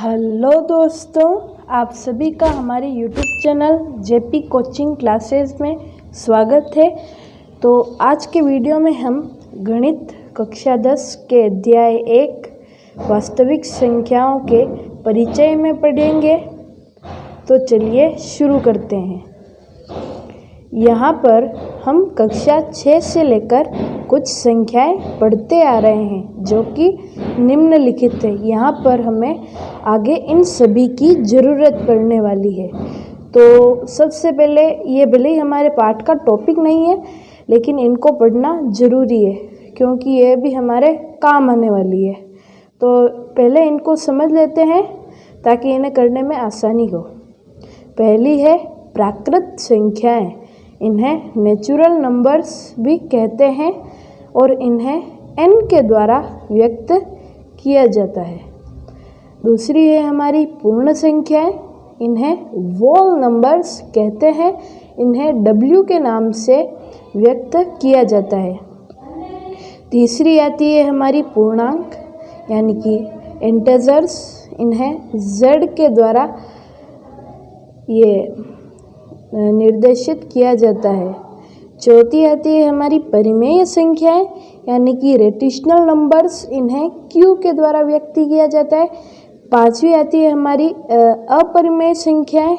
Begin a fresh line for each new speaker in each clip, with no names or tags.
Hello दोस्तों, आप सभी का हमारे YouTube channel JP coaching classes में स्वागत है। तो आज के वीडियो में हम गणित कक्षा 10 के अध्याय 1 वास्तविक संख्याओं के परिचय में पढ़ेंगे। तो चलिए शुरू करते हैं। यहाँ पर हम कक्षा 6 से लेकर कुछ संख्याएं पढ़ते आ रहे हैं जो कि निम्नलिखित है। यहाँ पर हमें आगे इन सभी की ज़रूरत पड़ने वाली है। तो सबसे पहले ये भले ही हमारे पाठ का टॉपिक नहीं है, लेकिन इनको पढ़ना ज़रूरी है क्योंकि ये भी हमारे काम आने वाली है। तो पहले इनको समझ लेते हैं ताकि इन्हें करने में आसानी हो। पहली है प्राकृत संख्याएं। इन्हें नेचुरल नंबर्स भी कहते हैं और इन्हें n के द्वारा व्यक्त किया जाता है। दूसरी है हमारी पूर्ण संख्याएं। इन्हें होल नंबर्स कहते हैं। इन्हें w के नाम से व्यक्त किया जाता है। तीसरी आती है हमारी पूर्णांक यानी कि इंटीजर्स। इन्हें z के द्वारा ये निर्देशित किया जाता है। चौथी आती है हमारी परिमेय संख्याएं यानी कि रेटिशनल नंबर्स। इन्हें q के द्वारा व्यक्त किया जाता है। पांचवी आती है हमारी अपरिमेय संख्याएं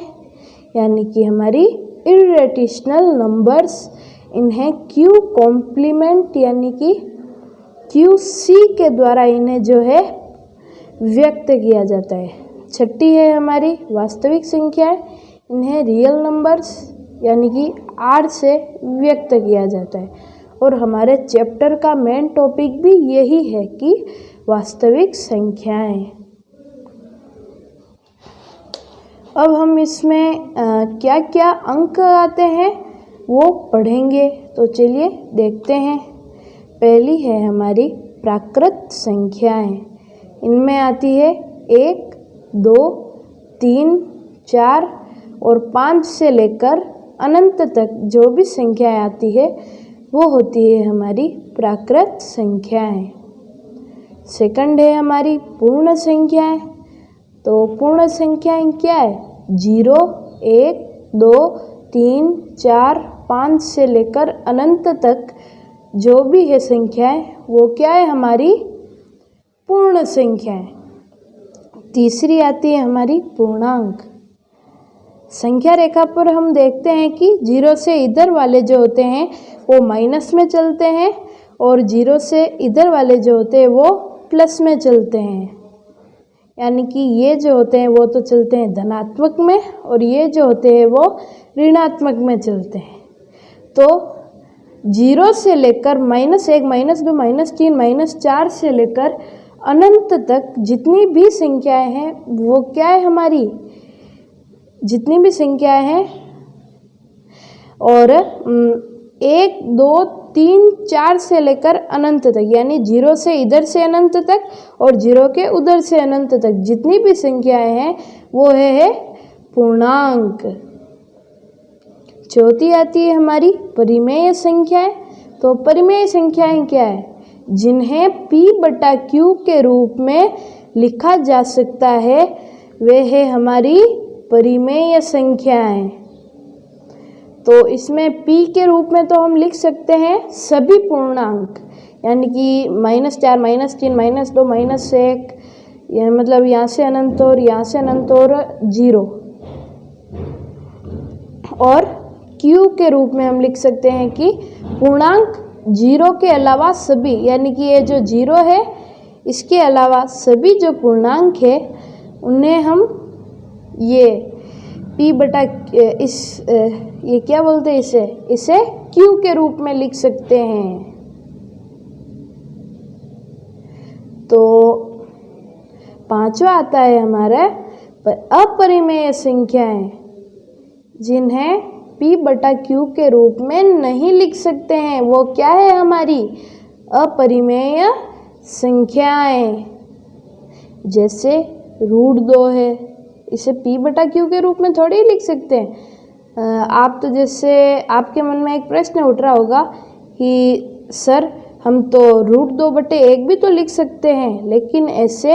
यानी कि हमारी इररेटिशनल नंबर्स। इन्हें q कॉम्प्लीमेंट यानी कि qc के द्वारा इन्हें जो है व्यक्त किया जाता है। छठी है हमारी वास्तविक संख्याएं। इन्हें रियल नंबर्स यानी कि r से व्यक्त किया जाता है। और हमारे चैप्टर का मेन टॉपिक भी यही है कि वास्तविक संख्याएं। अब हम इसमें क्या क्या अंक आते हैं वो पढ़ेंगे। तो चलिए देखते हैं। पहली है हमारी प्राकृत संख्याएं। इनमें आती है 1, 2, 3, 4 और 5 से लेकर अनंत तक जो भी संख्याएं आती है वो होती है हमारी प्राकृत संख्याएं। सेकंड है हमारी पूर्ण संख्याएं। तो पूर्ण संख्याएं क्या है? 0, 1, 2, 3, 4, 5 से लेकर अनंत तक जो भी है संख्याएं वो क्या है? हमारी पूर्ण संख्याएं। तीसरी आती है हमारी पूर्णांक। संख्या रेखा पर हम देखते हैं कि 0 से इधर वाले जो होते हैं वो माइनस में चलते हैं और 0 से इधर वाले जो होते हैं वो प्लस में चलते हैं। यानी कि ये जो होते हैं वो तो चलते हैं धनात्मक में और ये जो होते हैं वो ऋणात्मक में चलते हैं। तो 0 से लेकर -1, -2, -3, -4 से लेकर अनंत तक जितनी भी संख्याएं हैं वो क्या है? हमारी जितनी भी संख्याएं हैं और 1, 2, 3, 4 से लेकर अनंत तक यानी 0 से इधर से अनंत तक और 0 के उधर से अनंत तक जितनी भी संख्याएं हैं वो है पूर्णांक। चौथी आती है हमारी परिमेय संख्याएं। तो परिमेय संख्याएं क्या है? जिन्हें p/q के रूप में लिखा जा सकता है वे है हमारी परिमेय संख्याएं। तो इसमें p के रूप में तो हम लिख सकते हैं सभी पूर्णांक यानी कि -4, -3, -2, -1 यह मतलब यहाँ से अनंत और यहाँ से अनंत और 0। और q के रूप में हम लिख सकते हैं कि पूर्णांक 0 के अलावा सभी यानी कि ये जो 0 है इसके अलावा सभी जो पूर्णांक है उन्हें हम ये ये क्या बोलते हैं इसे q के रूप में लिख सकते हैं। तो पांचवा आता है हमारा अपरिमेय संख्याएं जिन्हें p/q के रूप में नहीं लिख सकते हैं वो क्या है? हमारी अपरिमेय संख्याएं। जैसे √2 है, इसे p/q के रूप में थोड़ी लिख सकते हैं। आप तो जैसे आपके मन में एक प्रश्न उठ रहा होगा कि सर हम तो √2/1 भी तो लिख सकते हैं, लेकिन ऐसे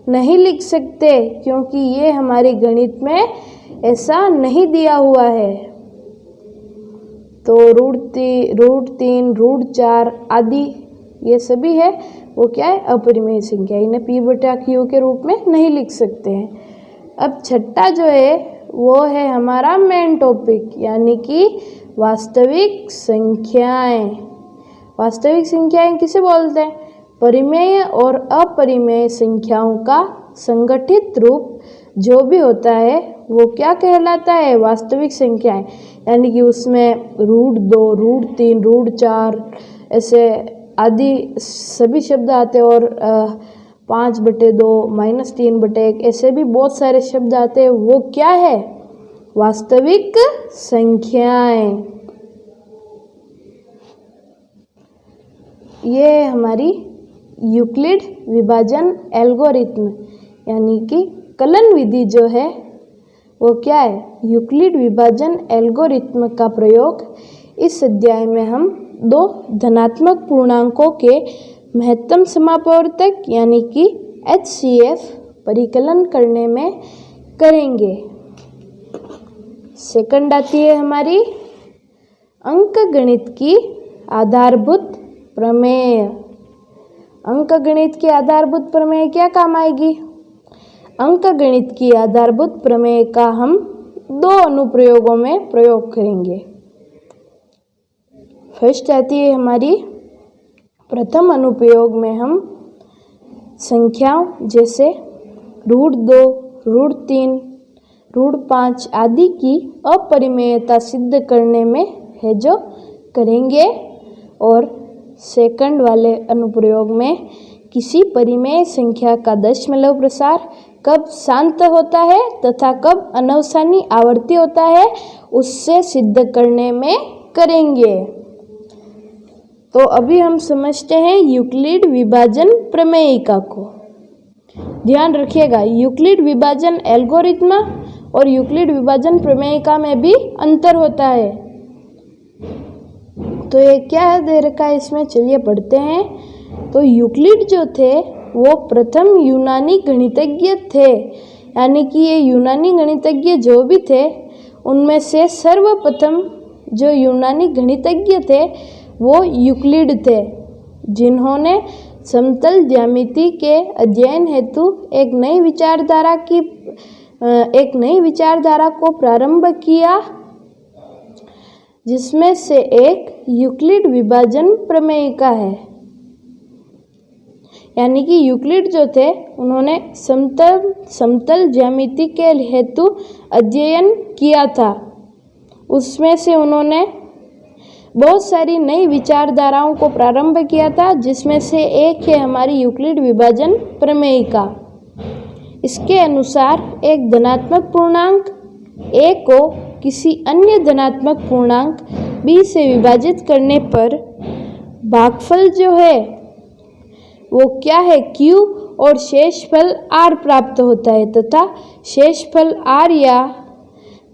नहीं लिख सकते क्योंकि ये हमारे गणित में ऐसा नहीं दिया हुआ है। तो √3, √4 आदि ये सभी है वो क्या है, अपरिमेय संख्या, इन्हें p/q के रूप में नहीं लिख सकते हैं। अब छठा जो है वो है हमारा मेन टॉपिक, यानी कि वास्तविक संख्याएं। वास्तविक संख्याएं किसे बोलते हैं? परिमेय और अपरिमेय संख्याओं का संगठित रूप जो भी होता है वो क्या कहलाता है? वास्तविक संख्याएं। यानी कि उसमें √2, √3, √4 ऐसे आदि सभी शब्द आते हैं और 5/2, -3/1 ऐसे भी बहुत सारे शब्द आते हैं। वो क्या है? वास्तविक संख्याएं। ये हमारी यूक्लिड विभाजन एल्गोरिथ्म यानी कि कलन विधि जो है वो क्या है? यूक्लिड विभाजन एल्गोरिथ्म का प्रयोग इस अध्याय में हम 2 धनात्मक पूर्णांकों के महत्तम समापवर्तक यानी कि HCF परिकलन करने में करेंगे। सेकंड आती है हमारी अंकगणित की आधारभूत प्रमेय। अंकगणित की आधारभूत प्रमेय क्या काम आएगी? अंकगणित की आधारभूत प्रमेय का हम 2 अनुप्रयोगों में प्रयोग करेंगे। फर्स्ट आती है हमारी प्रथम अनुप्रयोग में हम संख्याओं जैसे √2, √3, √5 आदि की अपरिमेयता सिद्ध करने में है जो करेंगे, और सेकंड वाले अनुप्रयोग में किसी परिमेय संख्या का दशमलव प्रसार कब शांत होता है तथा कब अनवसानी आवर्ती होता है उससे सिद्ध करने में करेंगे। तो अभी हम समझते हैं यूक्लिड विभाजन प्रमेयिका को। ध्यान रखिएगा, यूक्लिड विभाजन एल्गोरिथ्म और यूक्लिड विभाजन प्रमेयिका में भी अंतर होता है। तो ये क्या दे रखा है इसमें, चलिए पढ़ते हैं। तो यूक्लिड जो थे वो प्रथम यूनानी गणितज्ञ थे, यानी कि ये यूनानी गणितज्ञ जो भी थे उनमें से सर्वप्रथम जो यूनानी गणितज्ञ थे वो यूक्लिड थे, जिन्होंने समतल ज्यामिति के अध्ययन हेतु एक नई विचारधारा को प्रारंभ किया, जिसमें से एक यूक्लिड विभाजन प्रमेयिका है। यानी कि यूक्लिड जो थे उन्होंने समतल ज्यामिति के हेतु अध्ययन किया था। उसमें से उन्होंने बहुत सारी नई विचारधाराओं को प्रारंभ किया था, जिसमें से एक है हमारी यूक्लिड विभाजन प्रमेयिका। इसके अनुसार एक धनात्मक पूर्णांक a को किसी अन्य धनात्मक पूर्णांक b से विभाजित करने पर भागफल जो है वो क्या है, q, और शेषफल r प्राप्त होता है तथा शेषफल r या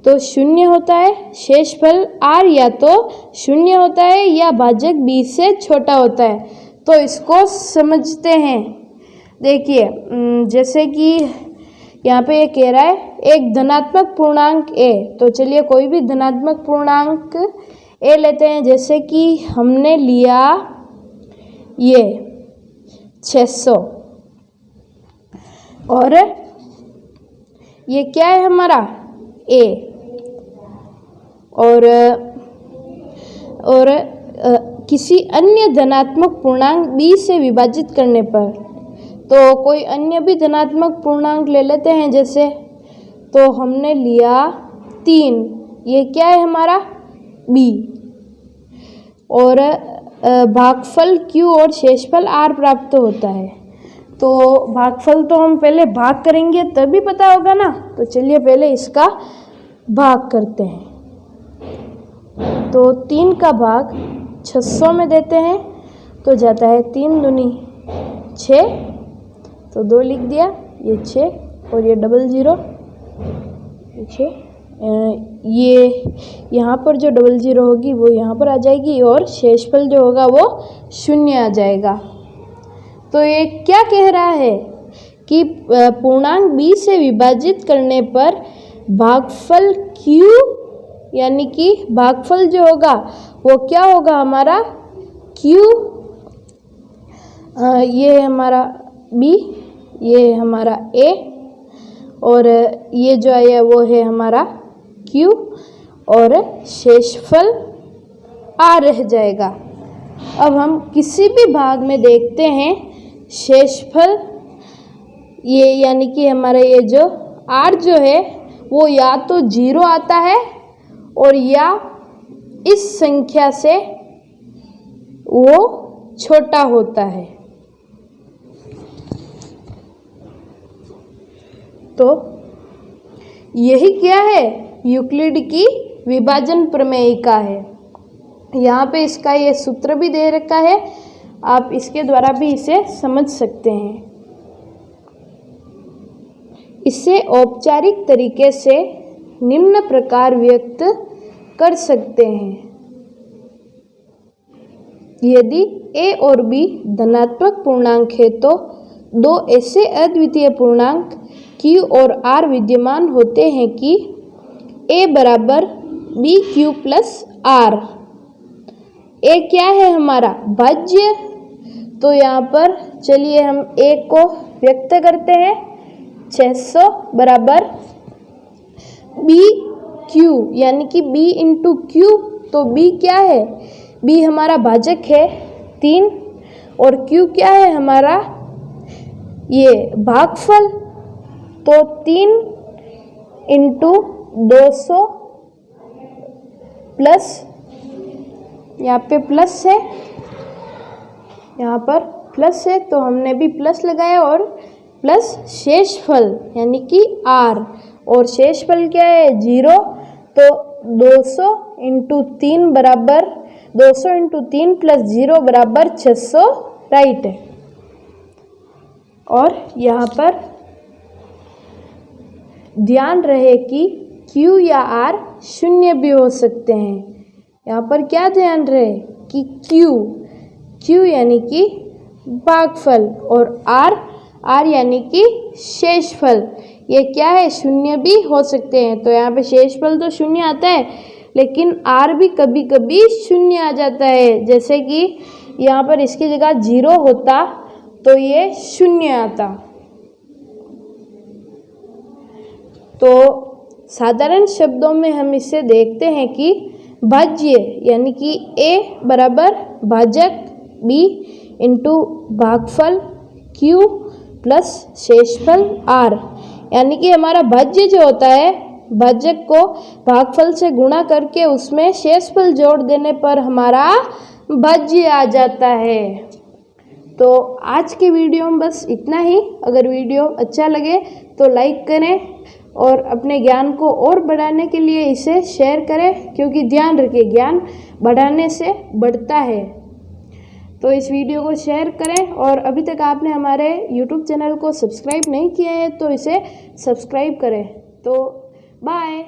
तो शून्य होता है, शेषफल r या तो शून्य होता है या भाजक b से छोटा होता है। तो इसको समझते हैं। देखिए जैसे कि यहाँ पे ये कह रहा है एक धनात्मक पूर्णांक a, तो चलिए कोई भी धनात्मक पूर्णांक a लेते हैं। जैसे कि हमने लिया ये 600 और ये क्या है हमारा a, और किसी अन्य धनात्मक पूर्णांक b से विभाजित करने पर, तो कोई अन्य भी धनात्मक पूर्णांक ले लेते हैं। जैसे तो हमने लिया 3, ये क्या है हमारा b, और भागफल q और शेषफल r प्राप्त होता है। तो भागफल तो हम पहले भाग करेंगे तभी पता होगा ना, तो चलिए पहले इसका भाग करते हैं। तो 3 का भाग 600 में देते हैं तो जाता है 3 दूनी 6, तो 2 लिख दिया, ये 6 और ये 00 6, ये यहाँ पर जो 00 होगी वो यहाँ पर आ जाएगी और शेषफल जो होगा वो 0 आ जाएगा। तो ये क्या कह रहा है कि पूर्णांक b से विभाजित करने पर भागफल q यानी कि भागफल जो होगा वो क्या होगा हमारा q, ये हमारा b, ये हमारा a और ये जो है वो है हमारा q और शेषफल r रह जाएगा। अब हम किसी भी भाग में देखते हैं शेषफल ये यानी कि हमारा ये जो r जो है वो या तो 0 आता है और या इस संख्या से वो छोटा होता है। तो यही क्या है यूक्लिड की विभाजन प्रमेयिका है। यहाँ पे इसका ये सूत्र भी दे रखा है, आप इसके द्वारा भी इसे समझ सकते हैं। इसे औपचारिक तरीके से निम्न प्रकार व्यक्त कर सकते हैं। यदि a और b धनात्मक पूर्णांक है तो दो ऐसे अद्वितीय पूर्णांक q और r विद्यमान होते हैं कि a बराबर b q plus r। a क्या है हमारा भाज्य, तो यहाँ पर चलिए हम a को व्यक्त करते हैं 600 बराबर b q यानी कि b इंटू q। तो b क्या है, b हमारा भाजक है 3 और q क्या है हमारा ये भागफल। तो 3 इंटू 200 प्लस यहाँ पे प्लस है, यहाँ पर प्लस है तो हमने भी प्लस लगाया और प्लस शेषफल यानी कि r और शेषफल क्या है 0। तो 200 इंटू 3 बराबर 200 इंटू 3 प्लस 0 बराबर 600 राइट है। और यहाँ पर ध्यान रहे कि q या r शून्य भी हो सकते हैं। यहाँ पर क्या ध्यान रहे कि q यानी कि भागफल और r यानी कि शेषफल ये क्या है शून्य भी हो सकते हैं। तो यहाँ पे शेषफल तो शून्य आता है लेकिन r भी कभी कभी शून्य आ जाता है, जैसे कि यहाँ पर इसकी जगह 0 होता तो ये शून्य आता। तो साधारण शब्दों में हम इसे देखते हैं कि भाज्य यानी कि a बराबर भाजक b इंटू भागफल q प्लस शेषफल r, यानी कि हमारा भाज्य जो होता है भाजक को भागफल से गुणा करके उसमें शेषफल जोड़ देने पर हमारा भाज्य आ जाता है। तो आज के वीडियो में बस इतना ही। अगर वीडियो अच्छा लगे तो लाइक करें और अपने ज्ञान को और बढ़ाने के लिए इसे शेयर करें, क्योंकि ध्यान रखिए ज्ञान बढ़ाने से बढ़ता है। तो इस वीडियो को शेयर करें और अभी तक आपने हमारे YouTube चैनल को सब्सक्राइब नहीं किया है तो इसे सब्सक्राइब करें। तो बाय।